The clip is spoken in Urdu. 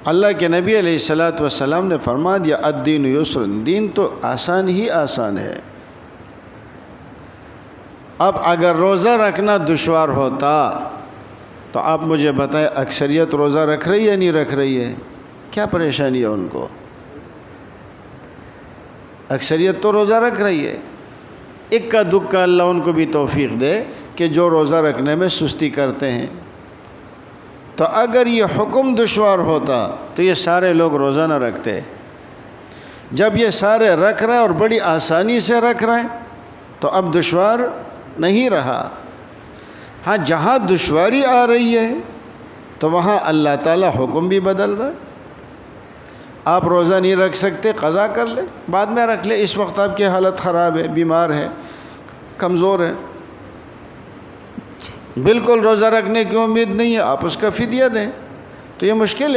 اللہ کے نبی علیہ الصلوۃ والسلام نے فرما دیا الدین یسر، دین تو آسان ہی آسان ہے۔ اب اگر روزہ رکھنا دشوار ہوتا تو آپ مجھے بتائیں اکثریت روزہ رکھ رہی ہے نہیں رکھ رہی ہے؟ کیا پریشانی ہے ان کو؟ اکثریت تو روزہ رکھ رہی ہے، اکا دکا اللہ ان کو بھی توفیق دے کہ جو روزہ رکھنے میں سستی کرتے ہیں۔ تو اگر یہ حکم دشوار ہوتا تو یہ سارے لوگ روزہ نہ رکھتے۔ جب یہ سارے رکھ رہے ہیں اور بڑی آسانی سے رکھ رہے ہیں تو اب دشوار نہیں رہا۔ ہاں جہاں دشواری آ رہی ہے تو وہاں اللہ تعالیٰ حکم بھی بدل رہا ہے۔ آپ روزہ نہیں رکھ سکتے، قضا کر لیں، بعد میں رکھ لیں، اس وقت آپ کی حالت خراب ہے، بیمار ہے، کمزور ہے، بالکل روزہ رکھنے کی امید نہیں ہے، آپ اس کا فدیہ دیں۔ تو یہ مشکل ہے۔